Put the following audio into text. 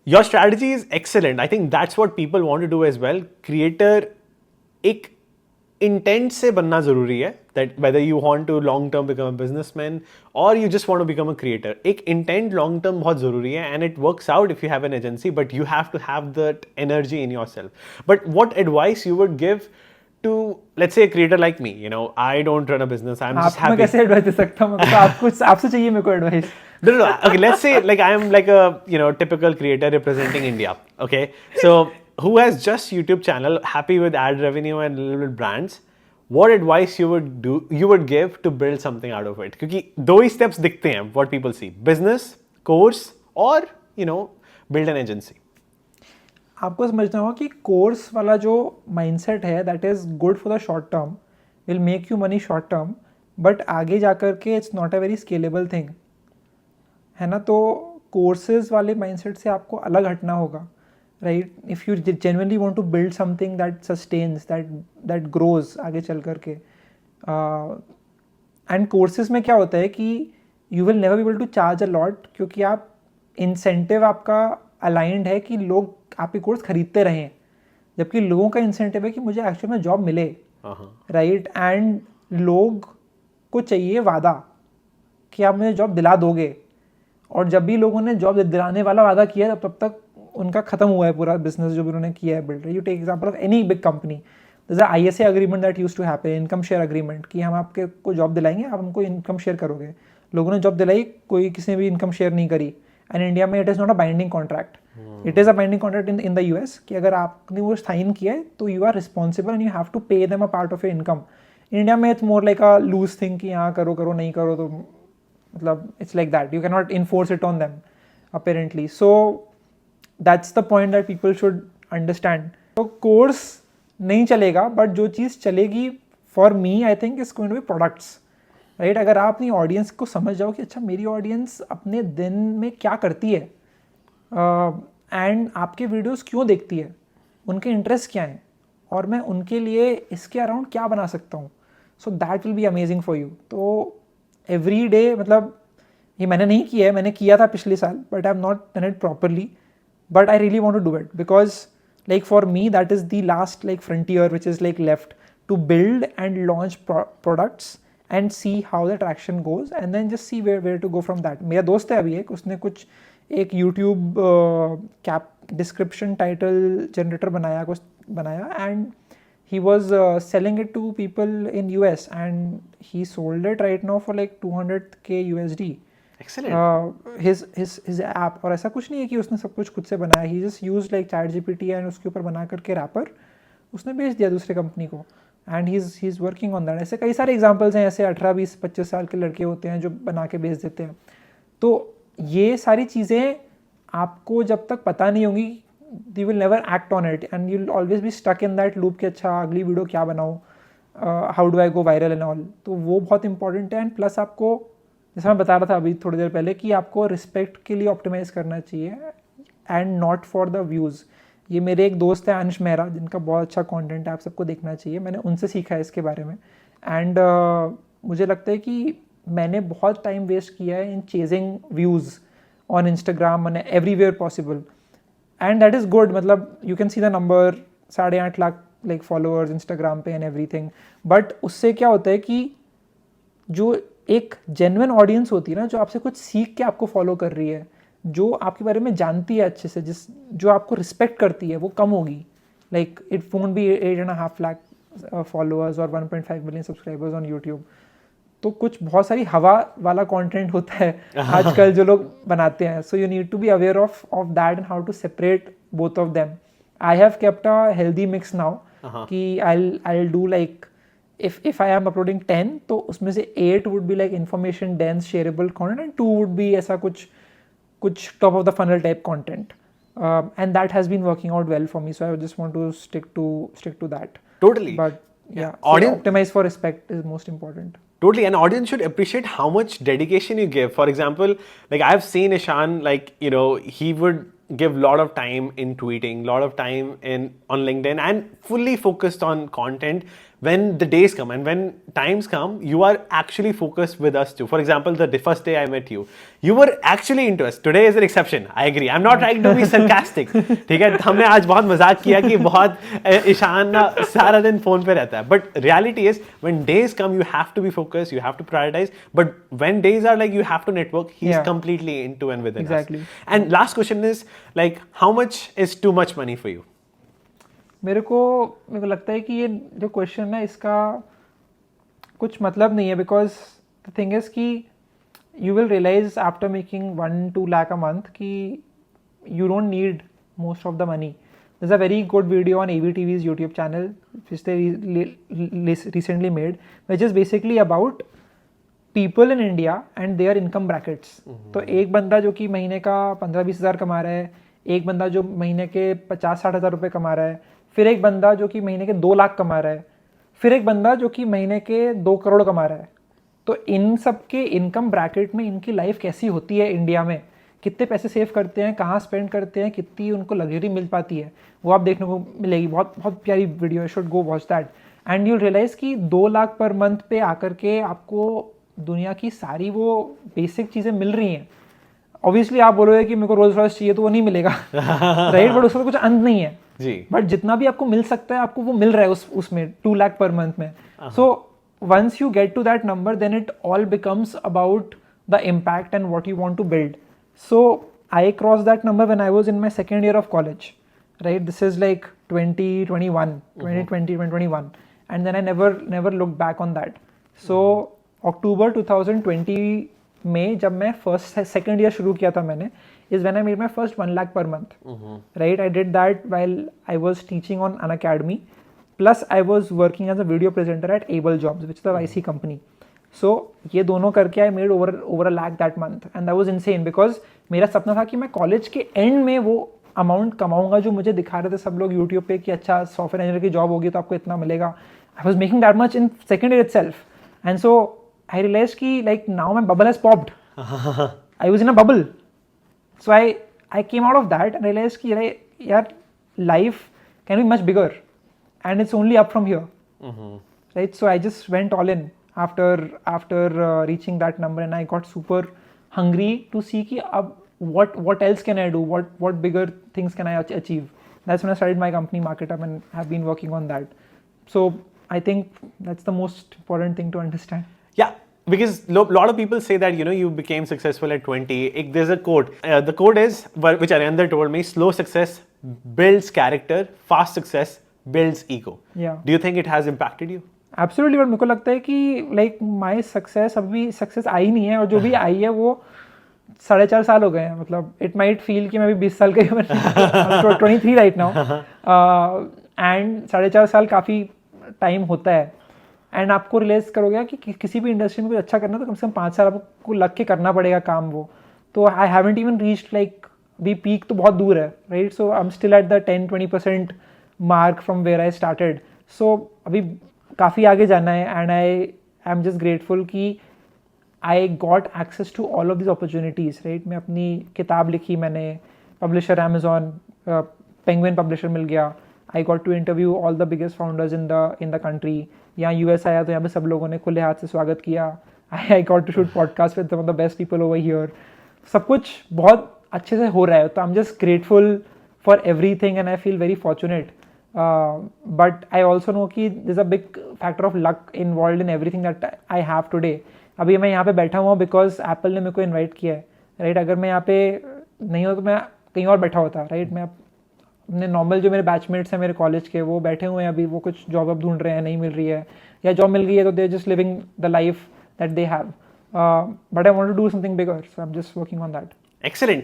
Your strategy is excellent. I think that's what people want to do as well. Creator एक intent से बनना ज़रूरी है, that whether you want to long term become a businessman or you just want to become a creator, एक intent long term बहुत ज़रूरी है, and it works out if you have an agency, but you have to have that energy in yourself. But what advice you would give to, let's say, a creator like me? You know, I don't run a business, I'm just आप मैं happy. कैसे advice दे सकता हूँ? मतलब आपको आपसे चाहिए मेरे को advice. No. Okay, let's say like I am like a typical creator representing India. Okay, so who has just YouTube channel, happy with ad revenue and little bit brands? What advice you would give to build something out of it? क्योंकि दो ही steps दिखते हैं what people see: business, course, or build an agency. आपको समझना होगा कि course वाला जो माइंडसेट है that is good for the short term, will make you money short term, but आगे जा कर के it's not a very scalable thing, है ना. तो कोर्सेज वाले माइंडसेट से आपको अलग हटना होगा, right. If you genuinely want to build something that sustains, that grows आगे चल कर के. एंड कोर्सेज में क्या होता है कि you will never be able to charge a lot, क्योंकि आप इंसेंटिव आपका अलाइंड है कि लोग आपके कोर्स खरीदते रहें, जबकि लोगों का इंसेंटिव है कि मुझे एक्चुअल में जॉब मिले, राइट. एंड लोग को चाहिए वादा कि आप मुझे जॉब दिला दोगे, और जब भी लोगों ने जॉब दिलाने वाला वादा किया तब तक उनका खत्म हुआ है पूरा बिजनेस जो भी उन्होंने किया है build. You take example of any big company, this ISA agreement that used to happen, income share agreement, कि हम आपके को जॉब दिलाएंगे, आप हमको इनकम शेयर करोगे. लोगों ने जॉब दिलाई, कोई किसी ने भी इनकम शेयर नहीं करी. एंड इंडिया में it is not a binding contract, it is a binding contract in the US कि अगर आपने वो साइन किया है तो you are responsible and you have to pay them a part of your income. India में it's more like a loose thing कि हाँ करो नहीं करो, तो मतलब it's like that, you can not enforce it on them apparently. So that's the point that people should understand. तो course नहीं चलेगा, बट जो चीज़ चलेगी for me I think is going to be products, right. अगर आप अपनी audience को समझ जाओ कि अच्छा मेरी ऑडियंस अपने दिन में क्या करती है, एंड आपके वीडियोस क्यों देखती है, उनके इंटरेस्ट क्या हैं, और मैं उनके लिए इसके अराउंड क्या बना सकता हूँ, so that will be amazing for you. तो एवरी डे, मतलब ये मैंने नहीं किया है, मैंने किया था पिछले साल, but I have not done it properly, but I really want to do it because like for me that is the last like frontier which is like left, to build and launch products and see how the traction goes and then just see where to go from that. मेरा दोस्त है अभी एक, उसने कुछ एक YouTube cap description title generator बनाया and he was selling it to people in US and he sold it right now for like 200K USD. Excellent. his app. और ऐसा कुछ नहीं है कि उसने सब कुछ खुद से बनाया, he just used like ChatGPT and उसके ऊपर बना करके रैपर उसने बेच दिया दूसरे कंपनी को, and he is working on that. ऐसे कई सारे एग्जांपल्स हैं, ऐसे 18, 20, 25 साल के लड़के होते हैं जो बना के बेच देते हैं. तो ये सारी चीज़ें आपको जब तक पता नहीं होंगी, you will never act on it and you will always be stuck in that loop कि अच्छा अगली वीडियो क्या बनाऊँ, how do I go viral and all. तो वो बहुत इंपॉर्टेंट है. एंड प्लस आपको, जैसा मैं बता रहा था अभी थोड़ी देर पहले, कि आपको रिस्पेक्ट के लिए ऑप्टिमाइज करना चाहिए and not for the views. ये मेरे एक दोस्त है अंश मेहरा, जिनका बहुत अच्छा कंटेंट है, आप सबको देखना चाहिए. मैंने उनसे सीखा है इसके बारे में. एंड मुझे लगता है कि मैंने बहुत टाइम वेस्ट किया है in chasing views on Instagram and everywhere possible, and that is good. मतलब you can see the number 8.5 lakh like followers Instagram पे एंड एवरीथिंग, बट उससे क्या होता है कि जो एक जेन्युइन ऑडियंस होती है ना, जो आपसे कुछ सीख के आपको फॉलो कर रही है, जो आपके बारे में जानती है अच्छे से, जो आपको रिस्पेक्ट करती है, वो कम होगी. Like it won't be 8.5 lakh followers और 1.5 मिलियन सब्सक्राइबर्स ऑन यूट्यूब. तो कुछ बहुत सारी हवा वाला कंटेंट होता है आजकल जो लोग बनाते हैं. So you need to be aware of that and how to separate both of them. I have kept a healthy mix now कि I do like if I am uploading 10, तो उसमें से 8 would be like information dense shareable content and 2 would be ऐसा कुछ top of the funnel type content, and that has been working out well for me, so I just want to stick to that. Totally. But yeah, so Audience, optimize for respect is most important. Totally, and audience should appreciate how much dedication you give. For example, like I've seen Ishan, like he would give a lot of time in tweeting, lot of time on LinkedIn, and fully focused on content. when the days come and when times come, you are actually focused with us too. For example, the first day I met you, you were actually into us. Today is an exception. I agree. I'm not trying to be sarcastic. ठीक है, हमने आज बहुत मजाक किया कि बहुत ईशान सारा दिन फोन पे रहता है. But reality is, when days come, you have to be focused. You have to prioritize. But when days are like you have to network, he's completely into and within Exactly. us. And last question is like, how much is too much money for you? मेरे को लगता है कि ये जो question है इसका कुछ मतलब नहीं है, बिकॉज द थिंग इज कि you will realise after making 1-2 lakh a month कि you don't need most of the money. There is a very good video on ABTV's YouTube channel which they recently made, which is basically about people in India and their income brackets. तो एक बंदा जो कि महीने का 15-20 हज़ार कमा रहा है, एक बंदा जो महीने के 50-60 हज़ार रुपये कमा रहा है, फिर एक बंदा जो कि महीने के 2 लाख कमा रहा है, फिर एक बंदा जो कि महीने के 2 करोड़ कमा रहा है. तो इन सब के इनकम ब्रैकेट में इनकी लाइफ कैसी होती है इंडिया में, कितने पैसे सेव करते हैं, कहाँ स्पेंड करते हैं, कितनी उनको लग्जरी मिल पाती है, वो आप देखने को मिलेगी. बहुत बहुत प्यारी वीडियो है, should go watch that and you realize कि 2 लाख पर मंथ पे आकर के आपको दुनिया की सारी वो बेसिक चीज़ें मिल रही हैं. ऑब्वियसली आप बोलोगे कि मेरे को रोल्स रॉयस चाहिए तो वो नहीं मिलेगा, राइट, बट उसका कुछ अंत नहीं है जी. बट जितना भी आपको मिल सकता है आपको वो मिल रहा है उसमें 2 लाख पर मंथ में. So once you get to that number then it all becomes about the impact and what you want to build. So I cross that number when I was in my second year of college, right. This is like 2021 and then I never looked back on that. So October 2020 में जब मैं second year शुरू किया था मैंने, is when I made my first 1 lakh per month. Right, I did that while I was teaching on an academy, plus I was working as a video presenter at Able Jobs, which is the YC company. So ये दोनों करके I made over a lakh that month and that was insane because मेरा सपना था कि मैं college के and में वो अमाउंट कमाऊंगा जो मुझे दिखा रहे थे सब लोग यूट्यूब पे कि अच्छा सॉफ्टवेयर इंजीनियर की जॉब होगी तो आपको इतना मिलेगा. I was making that much in second year itself, and so I realized कि like now my bubble has popped. I was in a bubble, so I came out of that and realized कि यार life can be much bigger, and it's only up from here, right? So I just went all in after reaching that number, and I got super hungry to see कि अब what else can I do? What bigger things can I achieve? That's when I started my company MarketUp and have been working on that. So I think that's the most important thing to understand. Yeah, because lot of people say that you became successful at 20. There's a quote. The quote is, which Arinder told me: "Slow success builds character. Fast success builds ego." Yeah. Do you think it has impacted you? Absolutely, but मेरे को लगता है कि like my success अभी success I नहीं है और जो भी आई है वो 4.5 साल हो गए हैं. मतलब it might feel कि मैं अभी 20 साल का ही I'm 23 right now, and 4.5 साल काफ़ी टाइम होता है. एंड आपको रियलाइज करोगे कि किसी भी इंडस्ट्री में कुछ अच्छा करना तो कम से कम 5 साल आपको लग के करना पड़ेगा काम वो. तो I haven't even reached like we peak तो बहुत दूर है, right. So I am still at the 10-20% mark from where I started. So अभी काफ़ी आगे जाना है and I am just grateful कि I got access to all of this opportunities, right. मैं अपनी किताब लिखी, मैंने पब्लिशर अमेजॉन पेंगुइन पब्लिशर मिल गया. I got to interview all the biggest founders in the country. यहाँ US आया तो यहाँ पे सब लोगों ने खुले हाथ से स्वागत किया. I got to shoot podcast with some of the best people over here. सब कुछ बहुत अच्छे से हो रहा है, तो I am just grateful for everything and I feel very fortunate. But I also know कि this a big factor of luck involve in everything that I have today. अभी मैं यहाँ पे बैठा हुआ बिकॉज एप्पल ने मेरे को इन्वाइट किया है, राइट. अगर मैं यहाँ पे नहीं हो तो मैं कहीं और बैठा होता, राइट. मैं अपने नॉर्मल जो मेरे बैचमेट्स हैं मेरे कॉलेज के वो बैठे हुए हैं अभी, वो कुछ जॉब अब ढूंढ रहे हैं, नहीं मिल रही है, या जॉब मिल गई है तो they are just living the life that they have. But I want to do something bigger, so I am just working on that. Excellent.